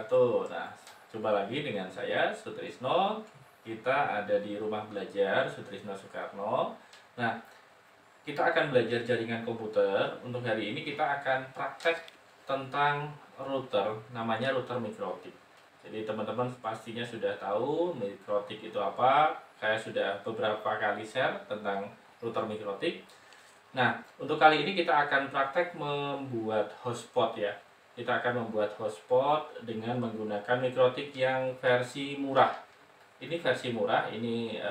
wabarakatuh. Nah, jumpa lagi dengan saya Sutrisno. Kita ada di rumah belajar Sutrisno Soekarno. Nah, kita akan belajar jaringan komputer. Untuk hari ini kita akan praktek tentang router, namanya router mikrotik. Jadi teman-teman pastinya sudah tahu mikrotik itu apa. Saya sudah beberapa kali share tentang router mikrotik. Nah, untuk kali ini kita akan praktek membuat hotspot ya. Kita akan membuat hotspot dengan menggunakan mikrotik yang versi murah. Ini versi murah, ini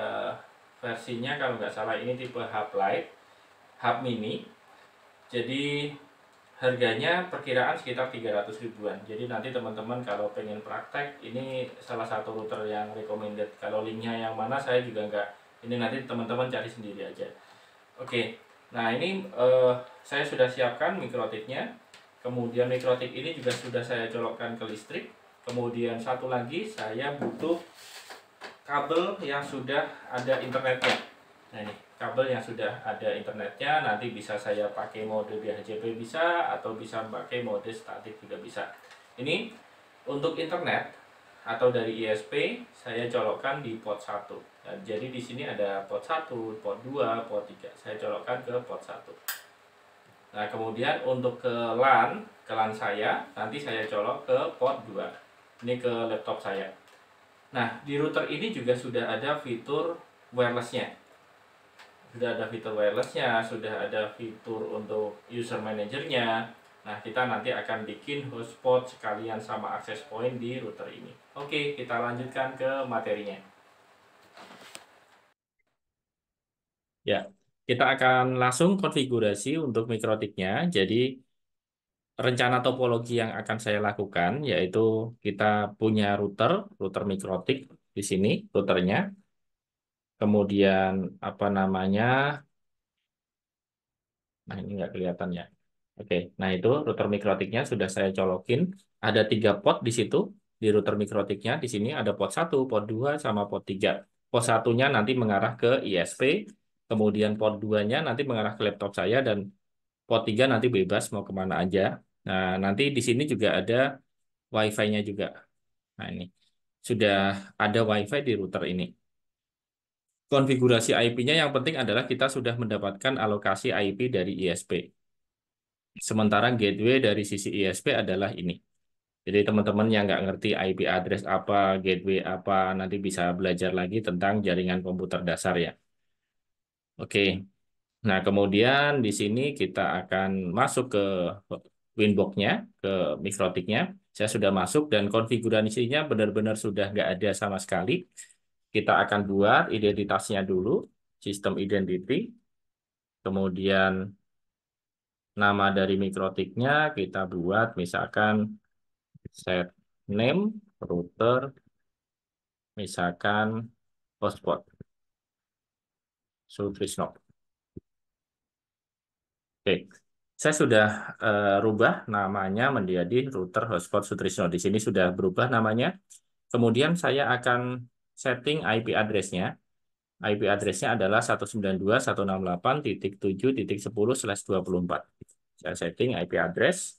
versinya kalau nggak salah ini tipe Hub Lite, Hub Mini. Jadi harganya perkiraan sekitar 300 ribuan. Jadi nanti teman-teman kalau pengen praktek, ini salah satu router yang recommended. Kalau linknya yang mana saya juga nggak, ini nanti teman-teman cari sendiri aja. Oke, nah ini saya sudah siapkan mikrotiknya. Kemudian mikrotik ini juga sudah saya colokkan ke listrik. Kemudian satu lagi saya butuh kabel yang sudah ada internetnya. Nah ini kabel yang sudah ada internetnya, nanti bisa saya pakai mode DHCP bisa, atau bisa pakai mode statik juga bisa. Ini untuk internet atau dari ISP saya colokkan di port 1. Nah, jadi di sini ada port 1, port 2, port 3. Saya colokkan ke port 1. Nah, kemudian untuk ke LAN saya nanti saya colok ke port 2. Ini ke laptop saya. Nah, di router ini juga sudah ada fitur wirelessnya. Sudah ada fitur wirelessnya, sudah ada fitur untuk user manajernya. Nah, kita nanti akan bikin hotspot sekalian sama access point di router ini. Oke, kita lanjutkan ke materinya. Ya, kita akan langsung konfigurasi untuk mikrotiknya. Jadi, rencana topologi yang akan saya lakukan yaitu kita punya router mikrotik di sini, routernya. Kemudian apa namanya? Nah, ini nggak kelihatan ya. Oke, nah itu router mikrotiknya sudah saya colokin. Ada 3 port di situ di router mikrotiknya. Di sini ada port 1, port 2, sama port 3. Port satunya nanti mengarah ke ISP, kemudian port 2-nya nanti mengarah ke laptop saya, dan port 3 nanti bebas mau kemana aja. Nah, nanti di sini juga ada Wi-Fi-nya juga. Nah, ini sudah ada Wi-Fi di router ini. Konfigurasi IP-nya yang penting adalah kita sudah mendapatkan alokasi IP dari ISP. Sementara gateway dari sisi ISP adalah ini. Jadi teman-teman yang nggak ngerti IP address apa, gateway apa, nanti bisa belajar lagi tentang jaringan komputer dasar ya. Oke, nah kemudian di sini kita akan masuk ke Winbox-nya, ke mikrotiknya. Saya sudah masuk dan konfigurasinya benar-benar sudah nggak ada sama sekali. Kita akan buat identitasnya dulu, sistem identity. Kemudian nama dari mikrotiknya kita buat misalkan set name router, misalkan hotspot Sutrisno. Oke, saya sudah rubah namanya menjadi router hotspot Sutrisno. Di sini sudah berubah namanya. Kemudian saya akan setting IP address-nya. IP address-nya adalah 192.168.7.10/24. Saya setting IP address.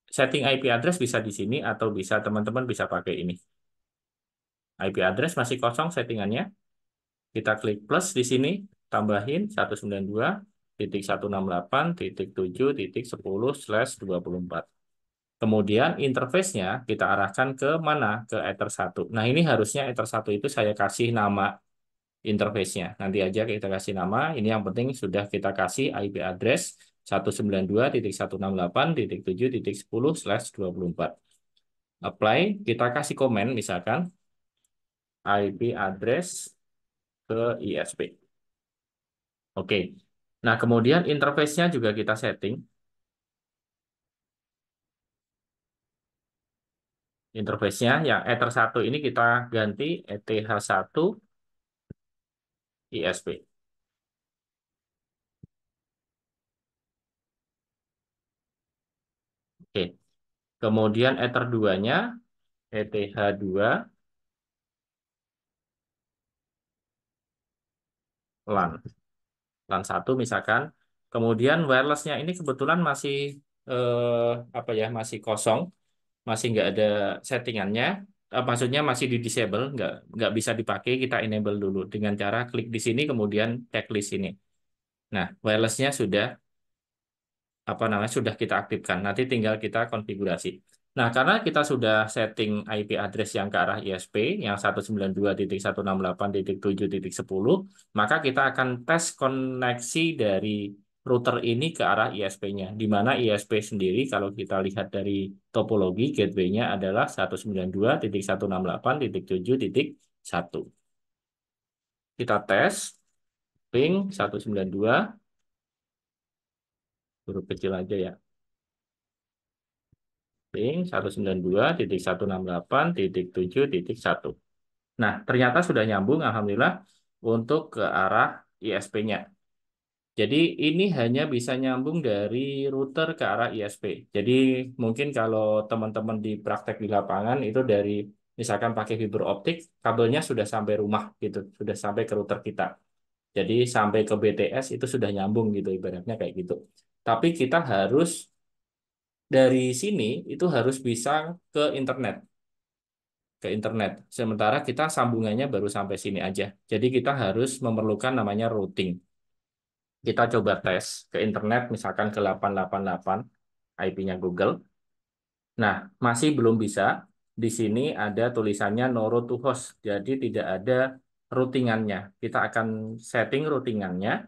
Setting IP address bisa di sini atau bisa teman-teman bisa pakai ini. IP address masih kosong settingannya. Kita klik plus di sini, tambahin 192.168.7.10/24. Kemudian interface-nya kita arahkan ke mana? Ke Ether 1. Nah, ini harusnya Ether 1 itu saya kasih nama interface-nya. Nanti aja kita kasih nama. Ini yang penting sudah kita kasih IP address 192.168.7.10/24. Apply, kita kasih komen misalkan IP address ke ISP. Oke. Nah, kemudian interface-nya juga kita setting. Interface-nya yang Ether 1 ini kita ganti ETH1 ISP. Oke. Kemudian Ether 2-nya ETH2 LAN. LAN 1 misalkan. Kemudian wireless-nya ini kebetulan masih apa ya, masih kosong, masih nggak ada settingannya, maksudnya masih di disable, nggak bisa dipakai, kita enable dulu dengan cara klik di sini kemudian checklist ini. Nah, wirelessnya sudah apa namanya sudah kita aktifkan. Nanti tinggal kita konfigurasi. Nah, karena kita sudah setting IP address yang ke arah ISP yang 192.168.7.10, maka kita akan tes koneksi dari router ini ke arah ISP-nya. Di mana ISP sendiri kalau kita lihat dari topologi gateway-nya adalah 192.168.7.1. Kita tes ping 192, huruf kecil aja ya. Ping 192.168.7.1. Nah, ternyata sudah nyambung, alhamdulillah, untuk ke arah ISP-nya. Jadi ini hanya bisa nyambung dari router ke arah ISP. Jadi mungkin kalau teman-teman di praktek di lapangan itu dari misalkan pakai fiber optik, kabelnya sudah sampai rumah gitu, sudah sampai ke router kita. Jadi sampai ke BTS itu sudah nyambung gitu, ibaratnya kayak gitu. Tapi kita harus dari sini itu harus bisa ke internet, Sementara kita sambungannya baru sampai sini aja. Jadi kita harus memerlukan namanya routing. Kita coba tes ke internet, misalkan ke 888 IP-nya Google. Nah, masih belum bisa. Di sini ada tulisannya no route to host, jadi tidak ada routingannya. Kita akan setting routingannya,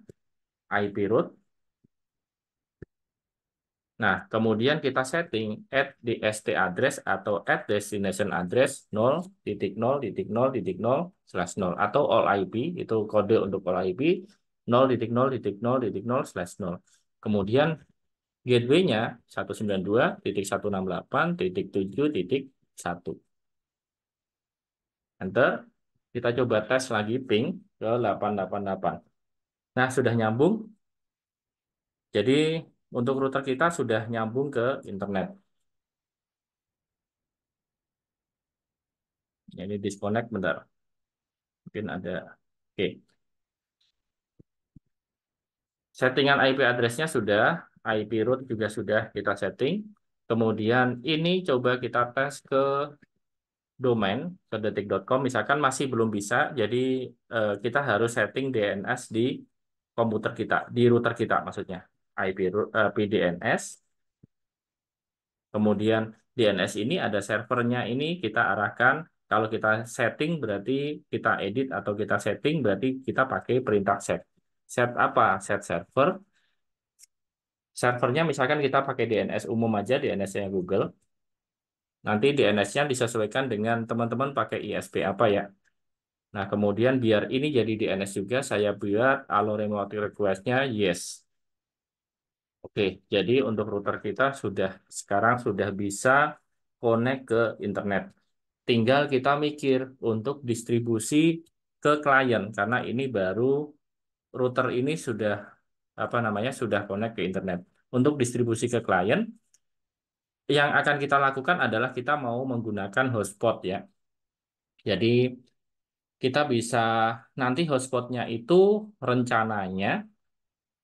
IP route. Nah, kemudian kita setting add DST address atau add destination address 0.0.0.0/0 atau all IP, itu kode untuk all IP 0.0.0.0/0. Kemudian gateway-nya 192.168.7.1. Enter. Kita coba tes lagi ping ke 888. Nah, sudah nyambung. Jadi untuk router kita sudah nyambung ke internet. Ini disconnect bentar. Mungkin ada. Oke. Settingan IP address-nya sudah, IP route juga sudah kita setting. Kemudian ini coba kita tes ke domain, ke detik.com. Misalkan masih belum bisa, jadi kita harus setting DNS di komputer kita, di router kita maksudnya. IP route, PDNS. Kemudian DNS ini ada servernya, ini kita arahkan. Kalau kita setting berarti kita edit atau kita setting berarti kita pakai perintah set. Set apa? Set server. Servernya misalkan kita pakai DNS umum aja, DNS-nya Google. Nanti DNS-nya disesuaikan dengan teman-teman pakai ISP apa ya. Nah, kemudian biar ini jadi DNS juga, saya buat allow remote request-nya yes. Oke, jadi untuk router kita sekarang sudah bisa connect ke internet. Tinggal kita mikir untuk distribusi ke klien karena ini baru router ini sudah apa namanya sudah connect ke internet. Untuk distribusi ke klien, yang akan kita lakukan adalah kita mau menggunakan hotspot ya. Jadi kita bisa nanti hotspotnya itu rencananya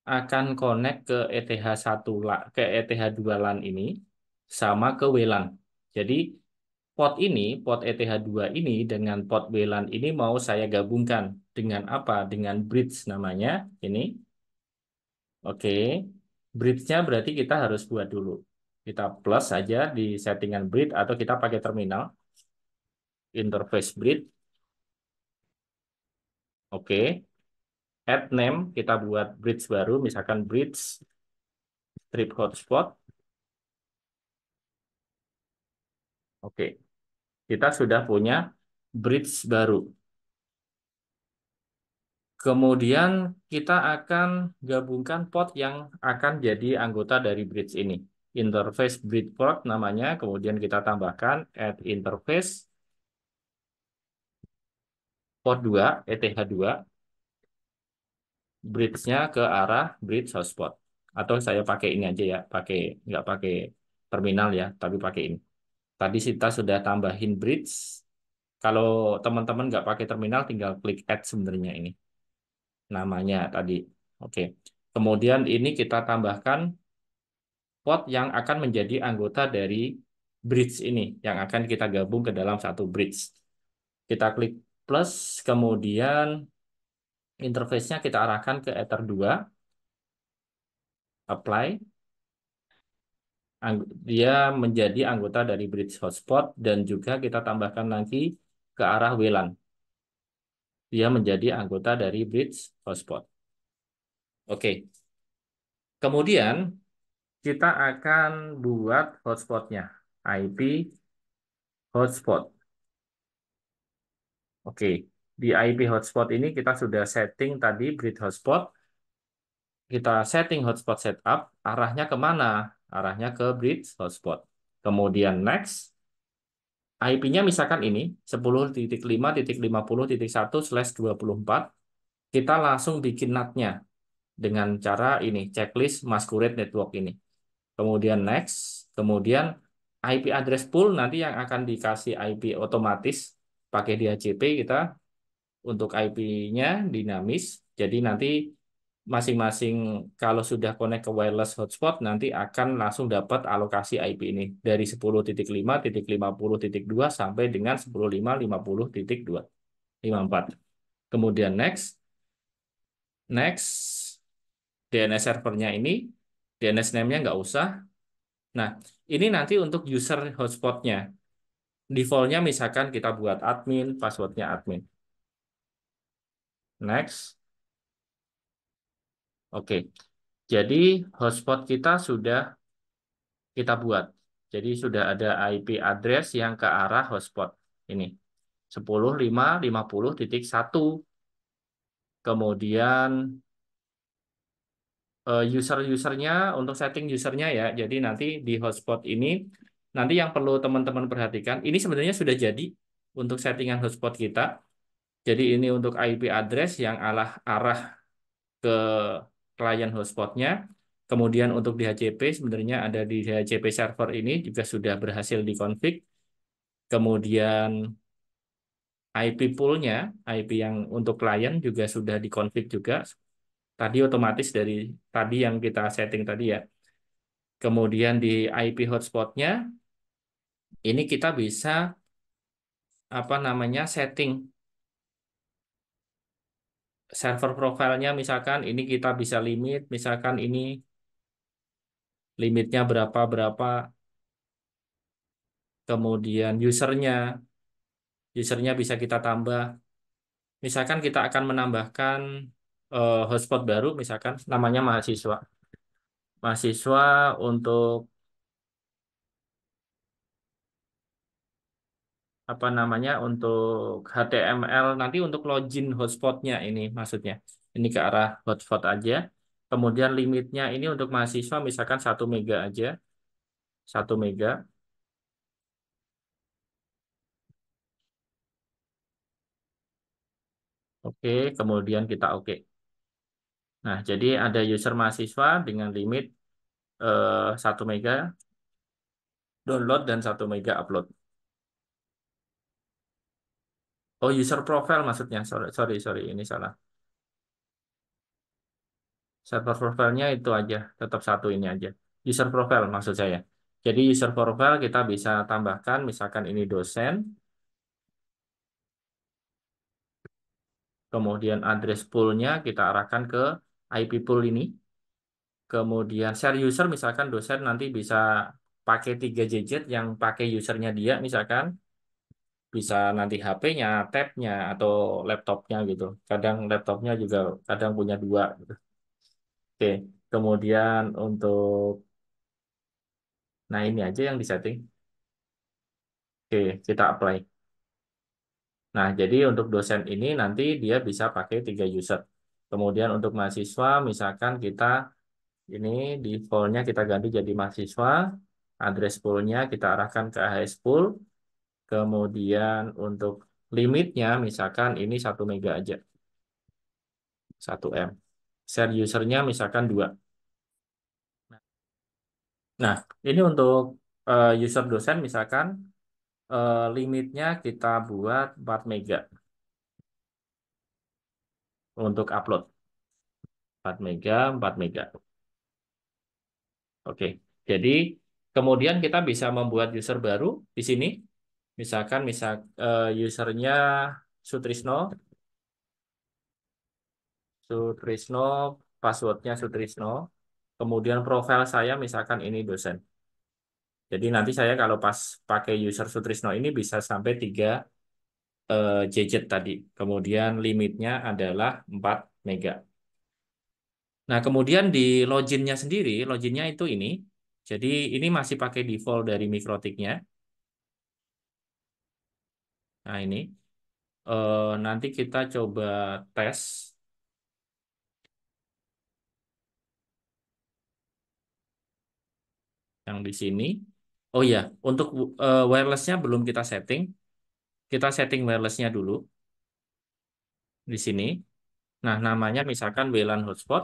akan connect ke ETH1 ke ETH2 LAN ini sama ke WLAN. Jadi pot ETH2 ini dengan pot WLAN ini mau saya gabungkan dengan apa? Dengan bridge namanya ini. Oke. Bridge-nya berarti kita harus buat dulu. Kita plus saja di settingan bridge atau kita pakai terminal interface bridge. Oke. Add name kita buat bridge baru misalkan bridge strip hotspot. Oke. Kita sudah punya bridge baru. Kemudian kita akan gabungkan port yang akan jadi anggota dari bridge ini. Interface bridge port namanya, kemudian kita tambahkan add interface port 2, ETH2, bridge-nya ke arah bridge hotspot. Atau saya pakai ini aja ya, nggak pakai terminal ya, tapi pakai ini. Tadi kita sudah tambahin bridge. Kalau teman-teman nggak pakai terminal, tinggal klik add sebenarnya ini. Namanya tadi. Oke. Kemudian ini kita tambahkan pot yang akan menjadi anggota dari bridge ini yang akan kita gabung ke dalam satu bridge. Kita klik plus, kemudian interface-nya kita arahkan ke Ether 2, apply. Dia menjadi anggota dari bridge hotspot dan juga kita tambahkan lagi ke arah WLAN. Dia menjadi anggota dari bridge hotspot. Oke, kemudian kita akan buat hotspotnya, IP hotspot. Oke, di IP hotspot ini kita sudah setting tadi bridge hotspot. Kita setting hotspot setup, arahnya kemana? Arahnya ke bridge hotspot. Kemudian next, IP-nya misalkan ini 10.5.50.1/24. Kita langsung bikin NAT-nya dengan cara ini, checklist masquerade network ini. Kemudian next, kemudian IP address pool nanti yang akan dikasih IP otomatis pakai DHCP kita untuk IP-nya dinamis. Jadi nanti masing-masing kalau sudah connect ke wireless hotspot nanti akan langsung dapat alokasi IP ini dari 10.5.50.2 sampai dengan 10.5.50.254. Kemudian next DNS servernya ini, DNS name-nya nggak usah. Nah, ini nanti untuk user hotspotnya. Default-nya misalkan kita buat admin, passwordnya admin. Next. Oke. Jadi hotspot kita sudah kita buat. Jadi sudah ada IP address yang ke arah hotspot ini. 10.5.50.1. Kemudian user-usernya untuk setting usernya ya. Jadi nanti di hotspot ini nanti yang perlu teman-teman perhatikan, ini sebenarnya sudah jadi untuk settingan hotspot kita. Jadi ini untuk IP address yang arah ke klien hotspotnya. Kemudian untuk DHCP sebenarnya ada di DHCP server ini juga sudah berhasil dikonfig. Kemudian IP poolnya, IP yang untuk klien juga sudah dikonfig juga. Tadi otomatis dari tadi yang kita setting tadi ya. Kemudian di IP hotspotnya ini kita bisa apa namanya setting server profilnya misalkan ini kita bisa limit misalkan ini limitnya berapa berapa kemudian usernya bisa kita tambah misalkan kita akan menambahkan hotspot baru misalkan namanya mahasiswa untuk apa namanya untuk HTML nanti untuk login hotspotnya ini maksudnya ini ke arah hotspot aja kemudian limitnya ini untuk mahasiswa misalkan 1 mega aja 1 mega. Oke kemudian kita oke. Nah jadi ada user mahasiswa dengan limit 1 mega download dan 1 mega upload. Oh user profile maksudnya sorry sorry sorry ini salah. Server profile-nya itu aja, tetap satu ini aja. User profile maksud saya. Jadi user profile kita bisa tambahkan, misalkan ini dosen, kemudian address pool-nya kita arahkan ke IP pool ini. Kemudian share user, misalkan dosen nanti bisa pakai 3 digit yang pakai usernya dia, misalkan bisa nanti HP-nya, tab-nya, atau laptopnya gitu. Kadang laptopnya juga kadang punya dua. Gitu. Oke, kemudian untuk, nah ini aja yang disetting. Oke, kita apply. Nah, jadi untuk dosen ini nanti dia bisa pakai 3 user. Kemudian untuk mahasiswa, misalkan kita ini default-nya kita ganti jadi mahasiswa, address pool-nya kita arahkan ke AHS pool. Kemudian untuk limitnya, misalkan ini 1 mega aja, 1 M. Share usernya misalkan 2. Nah, ini untuk user dosen misalkan limitnya kita buat 4 mega untuk upload. 4 mega, 4 mega. Oke, jadi Kemudian kita bisa membuat user baru di sini. Misalkan usernya Sutrisno, Sutrisno, passwordnya Sutrisno. Kemudian profil saya misalkan ini dosen. Jadi nanti saya kalau pas pakai user Sutrisno ini bisa sampai 3 digit tadi. Kemudian limitnya adalah 4 mega. Nah, kemudian di loginnya sendiri, loginnya itu ini. Jadi ini masih pakai default dari Mikrotiknya. Nah, ini. Nanti kita coba tes yang di sini. Oh iya, untuk wirelessnya belum kita setting. Kita setting wirelessnya dulu di sini. Nah, namanya misalkan WLAN hotspot.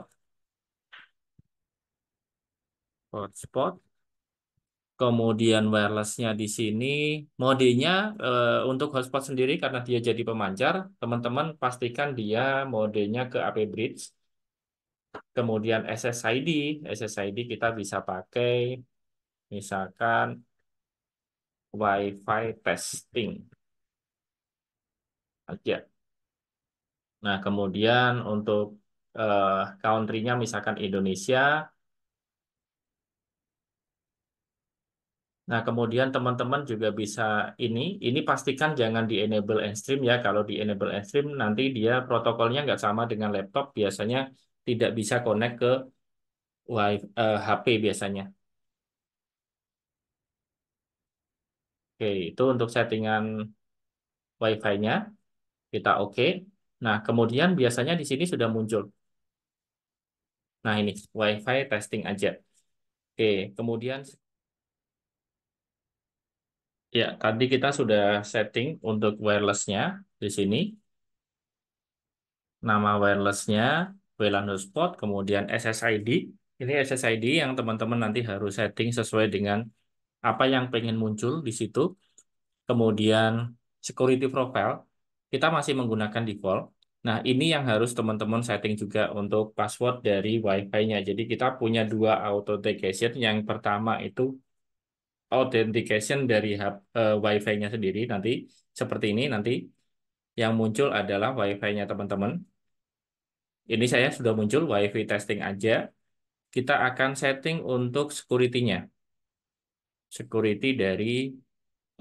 Hotspot. Kemudian wirelessnya di sini. Modenya untuk hotspot sendiri karena dia jadi pemancar. Teman-teman pastikan dia modenya ke AP Bridge. Kemudian SSID. SSID kita bisa pakai misalkan Wi-Fi testing aja. Nah, kemudian untuk eh, country-nya misalkan Indonesia. Nah, kemudian teman-teman juga bisa ini pastikan jangan di enable end stream ya. Kalau di enable end stream nanti dia protokolnya nggak sama dengan laptop, biasanya tidak bisa connect ke HP biasanya. Oke, itu untuk settingan Wi-Fi-nya kita oke. Nah, kemudian biasanya di sini sudah muncul. Nah, ini Wi-Fi testing aja. Oke, kemudian ya, tadi kita sudah setting untuk wirelessnya di sini. Nama wirelessnya, WLAN hotspot, kemudian SSID. Ini SSID yang teman-teman nanti harus setting sesuai dengan apa yang pengen muncul di situ. Kemudian security profile, kita masih menggunakan default. Nah, ini yang harus teman-teman setting juga untuk password dari Wi-Fi-nya. Jadi kita punya 2 authentication. Yang pertama itu authentication dari Wi-Fi-nya sendiri. Nanti seperti ini, nanti yang muncul adalah Wi-Fi-nya teman-teman. Ini saya sudah muncul WiFi testing aja. Kita akan setting untuk security-nya. Security dari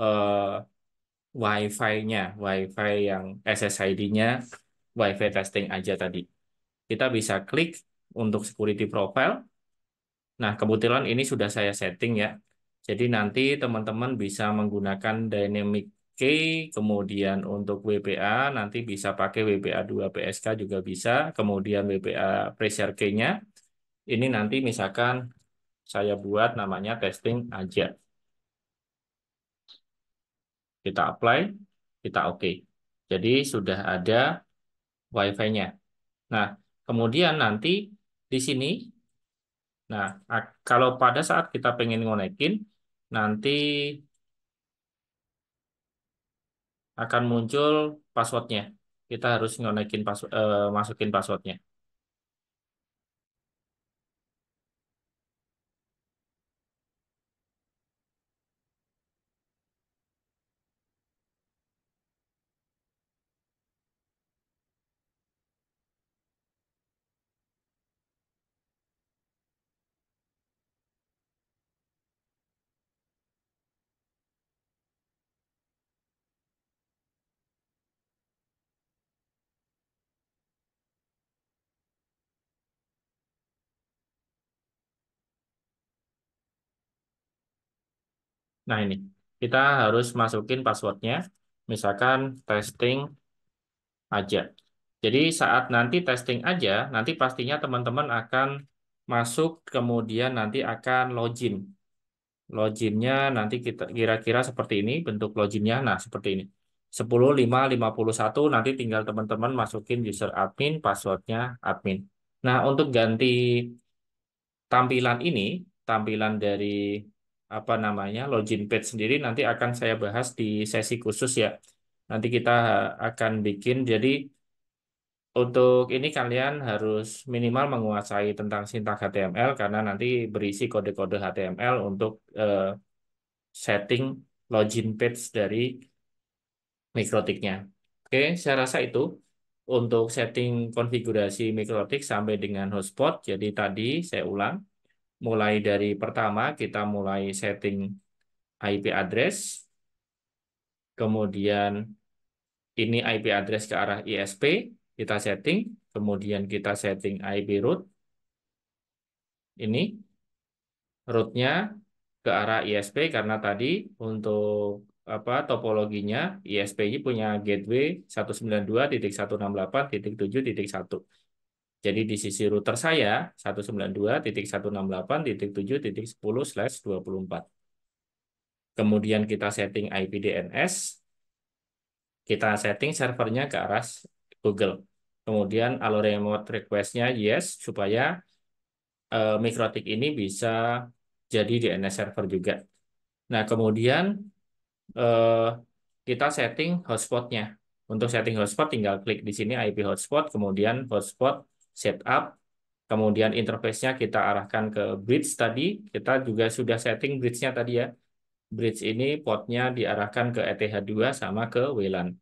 eh, WiFi-nya. WiFi yang SSID-nya WiFi testing aja tadi. Kita bisa klik untuk security profile. Nah, kebetulan ini sudah saya setting ya. Jadi nanti teman-teman bisa menggunakan dynamic key, kemudian untuk WPA nanti bisa pakai WPA 2 PSK juga bisa, kemudian WPA pressure key-nya. Ini nanti misalkan saya buat namanya testing aja. Kita apply, kita oke. Jadi sudah ada Wi-Fi-nya. Nah, kemudian nanti di sini, nah kalau pada saat kita pengen ngonekin, nanti akan muncul passwordnya. Kita harus masukin passwordnya. Nah ini, kita harus masukin passwordnya. Misalkan testing aja. Jadi saat nanti testing aja, nanti pastinya teman-teman akan masuk, kemudian nanti akan login. Loginnya nanti kita kira-kira seperti ini, bentuk loginnya. Nah, seperti ini. 10.5.51 nanti tinggal teman-teman masukin user admin, passwordnya admin. Nah, untuk ganti tampilan ini, tampilan dari apa namanya, login page sendiri nanti akan saya bahas di sesi khusus ya. Nanti kita akan bikin jadi Untuk ini kalian harus minimal menguasai tentang sintaks HTML karena nanti berisi kode-kode HTML untuk setting login page dari mikrotiknya. Oke, saya rasa itu untuk setting konfigurasi mikrotik sampai dengan hotspot. Jadi tadi saya ulang, mulai dari pertama kita mulai setting IP address, kemudian ini IP address ke arah ISP, kita setting, kemudian kita setting IP root, ini rootnya ke arah ISP karena tadi untuk topologinya ISP ini punya gateway 192.168.7.1. Jadi di sisi router saya 192.168.7.10/24. Kemudian kita setting IP DNS, kita setting servernya ke arah Google. Kemudian allow remote request-nya yes supaya Mikrotik ini bisa jadi DNS server juga. Nah, kemudian eh, kita setting hotspotnya. Untuk setting hotspot tinggal klik di sini IP hotspot, kemudian hotspot setup, kemudian interface-nya kita arahkan ke bridge tadi. Kita juga sudah setting bridge-nya tadi ya. Bridge ini portnya diarahkan ke ETH2 sama ke WLAN.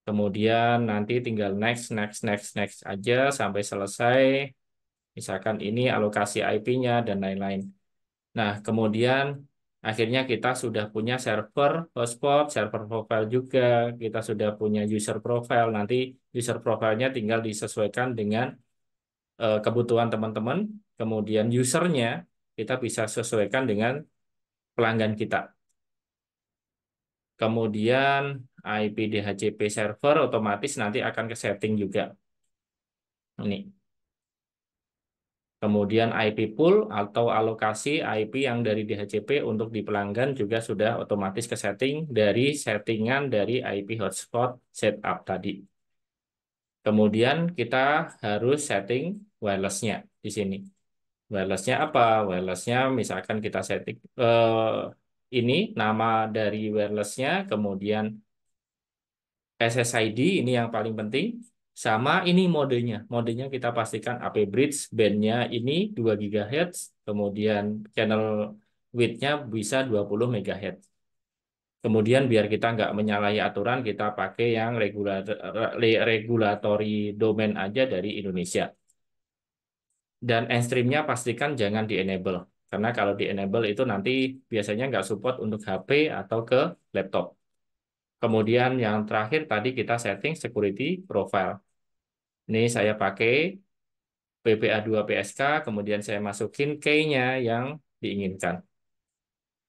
Kemudian nanti tinggal next, next, next, next aja sampai selesai. Misalkan ini alokasi IP-nya dan lain-lain. Nah, kemudian akhirnya kita sudah punya server hotspot, server profile juga. Kita sudah punya user profile. Nanti user profile-nya tinggal disesuaikan dengan kebutuhan teman-teman. Kemudian usernya kita bisa sesuaikan dengan pelanggan kita. Kemudian IP DHCP server otomatis nanti akan ke setting juga. Ini. Kemudian IP pool atau alokasi IP yang dari DHCP untuk di pelanggan juga sudah otomatis ke setting dari settingan dari IP hotspot setup tadi. Kemudian kita harus setting wireless-nya di sini. Wireless-nya apa? Wireless-nya misalkan kita setting ini nama dari wireless-nya, kemudian SSID ini yang paling penting. Sama ini modenya. Modenya kita pastikan AP bridge, bandnya ini 2 GHz, kemudian channel width-nya bisa 20 MHz. Kemudian biar kita nggak menyalahi aturan, kita pakai yang regulatory domain aja dari Indonesia. Dan Nstream-nya pastikan jangan di-enable. Karena kalau di-enable itu nanti biasanya nggak support untuk HP atau ke laptop. Kemudian yang terakhir tadi kita setting security profile. Ini saya pakai PPA2 PSK, kemudian saya masukin key-nya yang diinginkan.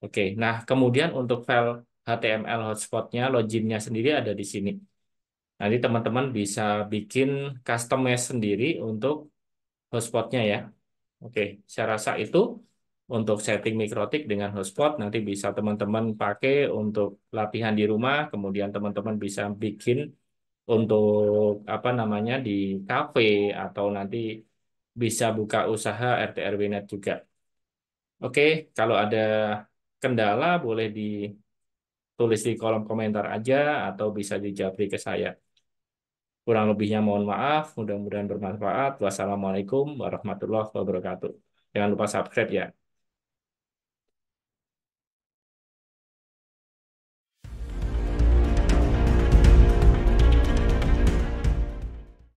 Oke, nah kemudian untuk file HTML hotspot-nya, login-nya sendiri ada di sini. Nanti teman-teman bisa bikin customize sendiri untuk hotspot-nya ya. Oke, saya rasa itu untuk setting mikrotik dengan hotspot nanti bisa teman-teman pakai untuk latihan di rumah, kemudian teman-teman bisa bikin untuk apa namanya di kafe atau nanti bisa buka usaha RT RW net juga. Oke, kalau ada kendala boleh ditulis di kolom komentar aja atau bisa dijawab ke saya. Kurang lebihnya mohon maaf, mudah-mudahan bermanfaat. Wassalamualaikum warahmatullahi wabarakatuh. Jangan lupa subscribe ya.